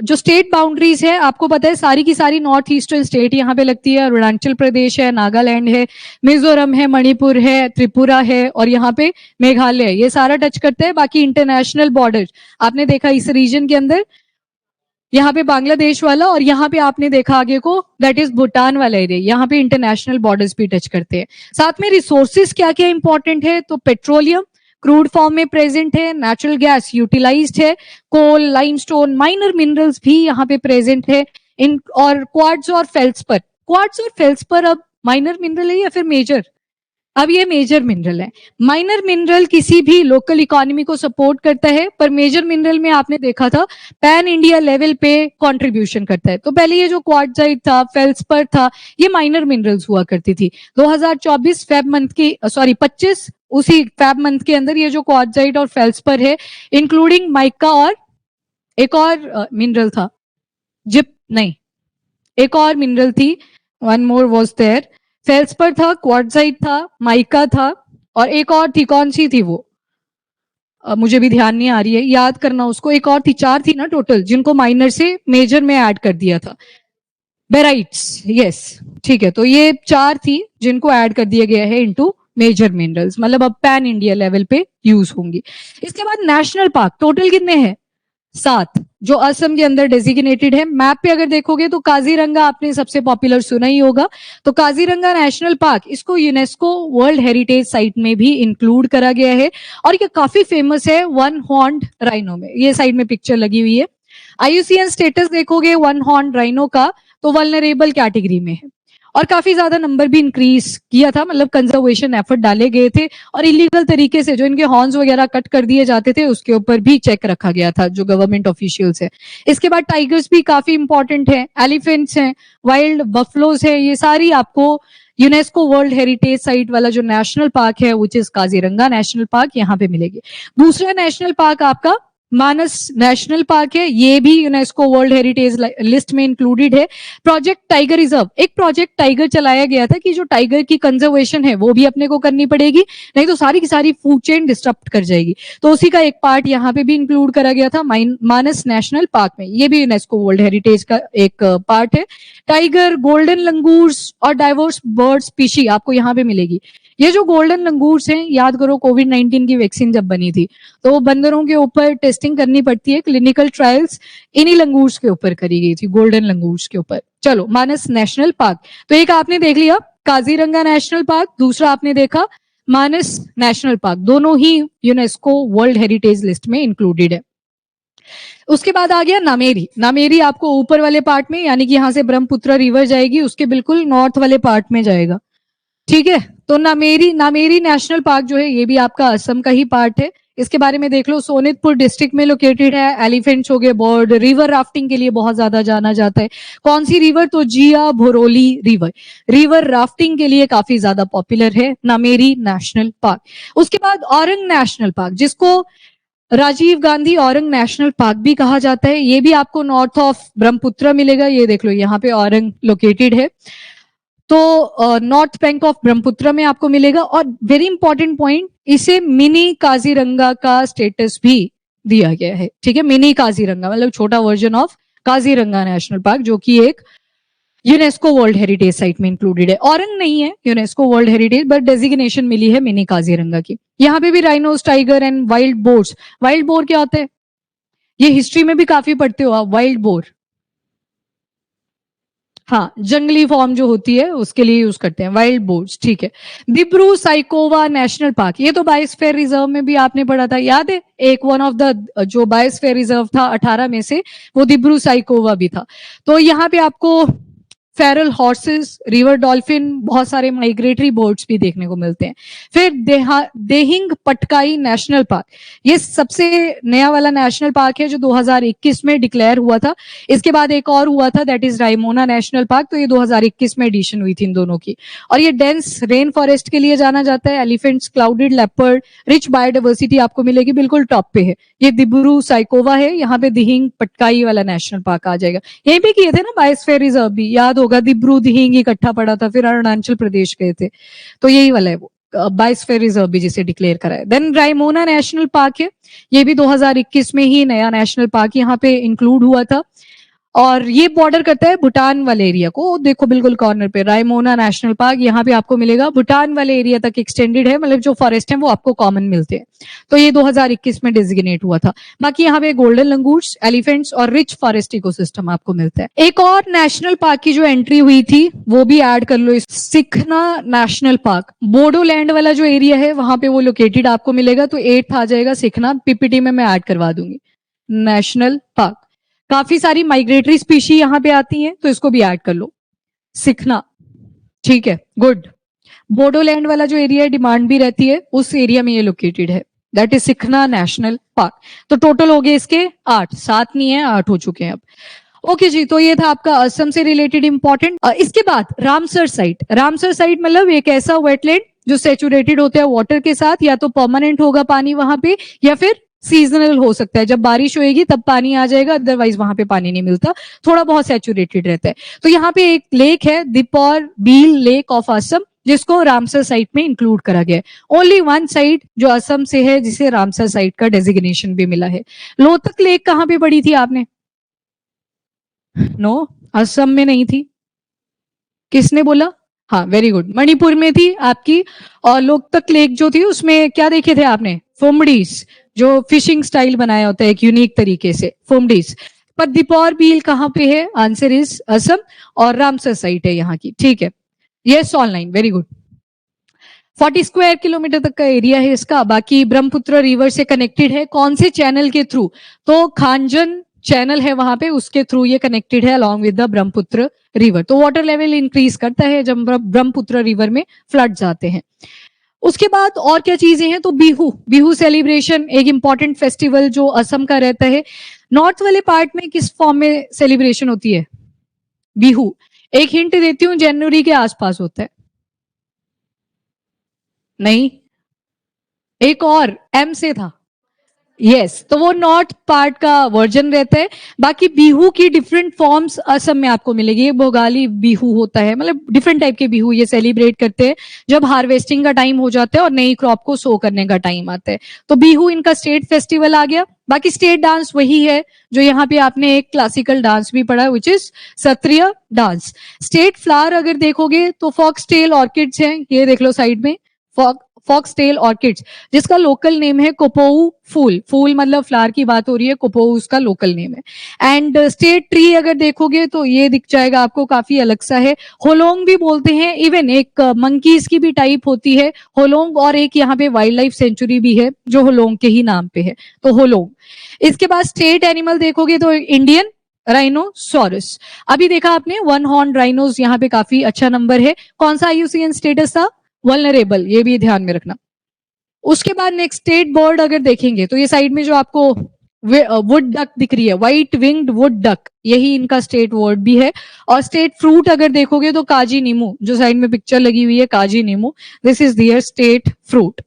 जो स्टेट बाउंड्रीज है आपको पता है सारी की सारी नॉर्थ ईस्टर्न स्टेट यहाँ पे लगती है। अरुणाचल प्रदेश है, नागालैंड है, मिजोरम है, मणिपुर है, त्रिपुरा है और यहाँ पे मेघालय है, ये सारा टच करता है। बाकी इंटरनेशनल बॉर्डर आपने देखा इस रीजन के अंदर, यहाँ पे बांग्लादेश वाला, और यहाँ पे आपने देखा आगे को दैट इज भूटान वाला एरिया, यहाँ पे इंटरनेशनल बॉर्डर्स भी टच करते हैं। साथ में रिसोर्सेज क्या क्या इंपॉर्टेंट है, तो पेट्रोलियम क्रूड फॉर्म में प्रेजेंट है, नेचुरल गैस यूटिलाइज्ड है, कोल, लाइमस्टोन, माइनर मिनरल्स भी यहाँ पे प्रेजेंट है इन, और क्वार्ट्ज और फेल्सपर। क्वार्ट्ज और फेल्सपर अब माइनर मिनरल है या फिर मेजर, अब ये मेजर मिनरल है। माइनर मिनरल किसी भी लोकल इकोनॉमी को सपोर्ट करता है, पर मेजर मिनरल में आपने देखा था पैन इंडिया लेवल पे कंट्रीब्यूशन करता है। तो पहले ये जो क्वार्टजाइट था, फेल्सपर था, ये माइनर मिनरल्स हुआ करती थी। 2024 फेब मंथ की 25 उसी फेब मंथ के अंदर ये जो क्वार्टजाइट और फेल्सपर है, इंक्लूडिंग माइका और एक और मिनरल था, जिप नहीं, एक और मिनरल थी, one more was there, feldspar था, क्वार्टजाइट था, माइका था और एक और थी, कौन सी थी वो मुझे भी ध्यान नहीं आ रही है, याद करना उसको। एक और थी, 4 थी ना टोटल, जिनको माइनर से मेजर में ऐड कर दिया था। बेराइट्स, यस, ठीक है। तो ये 4 थी जिनको ऐड कर दिया गया है इनटू मेजर मिनरल्स, मतलब अब पैन इंडिया लेवल पे यूज होंगी। इसके बाद नेशनल पार्क टोटल कितने हैं, 7, जो असम के अंदर डेजिग्नेटेड है। मैप पे अगर देखोगे तो काजीरंगा आपने सबसे पॉपुलर सुना ही होगा, तो काजीरंगा नेशनल पार्क, इसको यूनेस्को वर्ल्ड हेरिटेज साइट में भी इंक्लूड करा गया है और ये काफी फेमस है वन हॉर्न्ड राइनो में। ये साइड में पिक्चर लगी हुई है। IUCN स्टेटस देखोगे वन हॉर्न राइनो का तो वल्नरेबल कैटेगरी में है और काफी ज्यादा नंबर भी इंक्रीज किया था, मतलब कंजर्वेशन एफर्ट डाले गए थे और इलीगल तरीके से जो इनके हॉर्न्स वगैरह कट कर दिए जाते थे उसके ऊपर भी चेक रखा गया था जो गवर्नमेंट ऑफिशियल्स है। इसके बाद टाइगर्स भी काफी इंपॉर्टेंट है, एलिफेंट्स हैं, वाइल्ड बफलोज है, ये सारी आपको यूनेस्को वर्ल्ड हेरिटेज साइट वाला जो नेशनल पार्क है which is Kaziranga national park, यहाँ पे मिलेगी। दूसरा नेशनल पार्क आपका मानस नेशनल पार्क है, ये भी यूनेस्को वर्ल्ड हेरिटेज लिस्ट में इंक्लूडेड है। प्रोजेक्ट टाइगर रिजर्व, एक प्रोजेक्ट टाइगर चलाया गया था कि जो टाइगर की कंजर्वेशन है वो भी अपने को करनी पड़ेगी, नहीं तो सारी की सारी फूड चेन डिस्टर्ब कर जाएगी, तो उसी का एक पार्ट यहाँ पे भी इंक्लूड करा गया था मानस नेशनल पार्क में, ये भी यूनेस्को वर्ल्ड हेरिटेज का एक पार्ट है। टाइगर, गोल्डन लंगूर्स और डाइवर्स बर्ड स्पीशी आपको यहाँ पे मिलेगी। ये जो गोल्डन लंगूर्स हैं, याद करो कोविड-19 की वैक्सीन जब बनी थी तो बंदरों के ऊपर टेस्टिंग करनी पड़ती है, क्लिनिकल ट्रायल्स इन्हीं लंगूर्स के ऊपर करी गई थी, गोल्डन लंगूर्स के ऊपर। चलो, मानस नेशनल पार्क, तो एक आपने देख लिया काजीरंगा नेशनल पार्क, दूसरा आपने देखा मानस नेशनल पार्क, दोनों ही यूनेस्को वर्ल्ड हेरिटेज लिस्ट में इंक्लूडेड है। उसके बाद आ गया नामेरी। नामेरी आपको ऊपर वाले पार्ट में, यानी कि यहाँ से ब्रह्मपुत्र रिवर जाएगी उसके बिल्कुल नॉर्थ वाले पार्ट में जाएगा, ठीक है। तो नामेरी नेशनल पार्क जो है ये भी आपका असम का ही पार्ट है। इसके बारे में देख लो, सोनितपुर डिस्ट्रिक्ट में लोकेटेड है। एलिफेंट्स हो गए, बर्ड, रिवर राफ्टिंग के लिए बहुत ज्यादा जाना जाता है। कौन सी रिवर, तो जिया भोरोली रिवर, रिवर राफ्टिंग के लिए काफी ज्यादा पॉपुलर है नामेरी नेशनल पार्क। उसके बाद औरंग नेशनल पार्क, जिसको राजीव गांधी औरंग नेशनल पार्क भी कहा जाता है, ये भी आपको नॉर्थ ऑफ ब्रह्मपुत्र मिलेगा। ये देख लो यहाँ पे औरंग लोकेटेड है, तो नॉर्थ बैंक ऑफ ब्रह्मपुत्र में आपको मिलेगा। और वेरी इंपॉर्टेंट पॉइंट, इसे मिनी काजीरंगा का स्टेटस भी दिया गया है, ठीक है। मिनी काजीरंगा मतलब छोटा version of Kaziranga national park, जो कि एक यूनेस्को वर्ल्ड हेरिटेज साइट में इंक्लूडेड है। औरंग नहीं है UNESCO world heritage, but designation मिली है मिनी काजीरंगा की। यहाँ पे भी rhinos, tiger and wild boars. Wild boar क्या होता है, ये हिस्ट्री में भी काफी पढ़ते हो आप, वाइल्ड बोर। हाँ, जंगली फॉर्म जो होती है उसके लिए यूज करते हैं वाइल्ड बोर्स, ठीक है। दिब्रू साइकोवा नेशनल पार्क, ये तो बायोस्फीयर रिजर्व में भी आपने पढ़ा था, याद है। एक वन ऑफ द जो बायोस्फीयर रिजर्व था 18 में से, वो दिब्रू साइकोवा भी था। तो यहाँ पे आपको फेरल हॉर्सेस, रिवर डॉल्फिन, बहुत सारे माइग्रेटरी बर्ड्स भी देखने को मिलते हैं। फिर देहिंग पटकाई नेशनल पार्क, ये सबसे नया वाला नेशनल पार्क है जो 2021 में डिक्लेयर हुआ था। इसके बाद एक और हुआ था, that is Raimona national park, तो ये 2021 में एडिशन हुई थी इन दोनों की। और ये डेंस रेन फॉरेस्ट के लिए जाना जाता है। Elephants, clouded leopard, rich biodiversity आपको मिलेगी, बिल्कुल टॉप पे है। ये दिब्रू साइकोवा है, यहाँ पे दिहिंग पटकाई वाला नेशनल पार्क आ जाएगा। यहीं पे किए थे ना बायोस्फीयर रिजर्व भी, याद होगा, दिब्रू दिहिंग इकट्ठा पड़ा था, फिर अरुणाचल प्रदेश गए थे, तो यही वाला है वो बायोस्फीयर रिजर्व भी जिसे डिक्लेयर करा है। देन रायमोना नेशनल पार्क है, ये भी 2021 में ही नया नेशनल पार्क यहाँ पे इंक्लूड हुआ था। और ये बॉर्डर करता है भूटान वाले एरिया को, देखो बिल्कुल कॉर्नर पे रायमोना नेशनल पार्क यहाँ पे आपको मिलेगा। भूटान वाले एरिया तक एक्सटेंडेड है, मतलब जो फॉरेस्ट है वो आपको कॉमन मिलते हैं। तो ये 2021 में डेजिग्नेट हुआ था। बाकी यहाँ पे गोल्डन लंगूर्स, एलिफेंट्स और रिच फॉरेस्ट इकोसिस्टम आपको मिलता है। एक और नेशनल पार्क की जो एंट्री हुई थी वो भी ऐड कर लो, सिखना नेशनल पार्क, बोडोलैंड वाला जो एरिया है वहां पे वो लोकेटेड आपको मिलेगा। तो 8th आ जाएगा सिखना, पीपीटी में मैं ऐड करवा दूंगी। नेशनल पार्क, काफी सारी माइग्रेटरी स्पीशी यहाँ पे आती हैं, तो इसको भी ऐड कर लो, सिखना, ठीक है, गुड। बोडोलैंड वाला जो एरिया है, डिमांड भी रहती है, उस एरिया में ये लोकेटेड है, दैट इज सिखना नेशनल पार्क। तो टोटल हो गए इसके 8, 7 नहीं है, 8 हो चुके हैं अब। ओके जी, तो ये था आपका असम से रिलेटेड इंपॉर्टेंट। इसके बाद रामसर साइट। रामसर साइट मतलब एक ऐसा वेटलैंड जो सेचुरेटेड होता है वाटर के साथ, या तो परमानेंट होगा पानी वहां पे, या फिर सीजनल हो सकता है, जब बारिश होएगी तब पानी आ जाएगा, अदरवाइज वहां पे पानी नहीं मिलता, थोड़ा बहुत सेचुरेटेड रहता है। तो यहाँ पे एक लेक है, दिपौर बील लेक ऑफ असम, जिसको रामसर साइट में इंक्लूड करा गया है। ओनली वन साइट जो असम से है जिसे रामसर साइट का डेजिग्नेशन भी मिला है। लोतक लेक कहाँ पे पड़ी थी आपने? नो, असम में नहीं थी। किसने बोला? हाँ, वेरी गुड, मणिपुर में थी आपकी। और लोकतक लेक जो थी उसमें क्या देखे थे आपने? फोमडीज, जो फिशिंग स्टाइल बनाया होता है एक यूनिक तरीके से, फोमडीज। पर दीपौर बील कहाँ पे है? आंसर इज असम, और रामसर साइट है यहाँ की, ठीक है। Yes online, very good. 40 square kilometre तक का एरिया है इसका। बाकी ब्रह्मपुत्र रिवर से कनेक्टेड है, कौन से चैनल के थ्रू? तो खांजन चैनल है वहां पे, उसके थ्रू ये कनेक्टेड है along with the Brahmaputra river. तो वाटर लेवल इंक्रीज करता है जब ब्रह्मपुत्र रिवर में फ्लड्स आते हैं। उसके बाद और क्या चीजें हैं? तो बिहू, बिहू सेलिब्रेशन एक इंपॉर्टेंट फेस्टिवल जो असम का रहता है। नॉर्थ वाले पार्ट में किस फॉर्म में सेलिब्रेशन होती है बिहू? एक हिंट देती हूँ, जनवरी के आसपास होता है। नहीं, एक और एम से था। यस, तो वो नॉर्थ पार्ट का वर्जन रहता है। बाकी बिहू की डिफरेंट फॉर्म्स असम में आपको मिलेगी। एक भोगाली बिहू होता है, मतलब डिफरेंट टाइप के बिहू ये सेलिब्रेट करते हैं जब हार्वेस्टिंग का टाइम हो जाता है और नई क्रॉप को सो करने का टाइम आता है। तो बिहू इनका स्टेट फेस्टिवल आ गया। बाकी स्टेट डांस वही है जो यहाँ पे आपने एक क्लासिकल डांस भी पढ़ा, which is Sattriya dance. State flower अगर देखोगे तो फॉक्सटेल ऑर्किड्स हैं, ये देख लो साइड में, फॉक्सटेल ऑर्किड्स, जिसका लोकल नेम है कोपोऊ फूल। फूल मतलब फ्लावर की बात हो रही है, कोपोऊ उसका लोकल नेम है। एंड स्टेट ट्री अगर देखोगे तो ये दिख जाएगा आपको, काफी अलग सा है, होलोंग भी बोलते हैं। इवन एक मंकीज की भी टाइप होती है होलोंग, और एक यहाँ पे वाइल्ड लाइफ सेंचुरी भी है जो होलोंग के ही नाम पे है, तो होलोंग। इसके बाद स्टेट एनिमल देखोगे तो इंडियन राइनोसोरस। अभी देखा आपने वन हॉर्न राइनोस, यहाँ पे काफी अच्छा नंबर है। कौन सा IUCN स्टेटस था? वल्नरेबल, ये भी ध्यान में रखना। उसके बाद नेक्स्ट स्टेट बर्ड अगर देखेंगे तो ये साइड में जो आपको वुड डक दिख रही है, व्हाइट विंग्ड वुड डक, यही इनका स्टेट वर्ड भी है। और स्टेट फ्रूट अगर देखोगे तो काजी नीमू, जो साइड में पिक्चर लगी हुई है kaji nemu, this is their state fruit.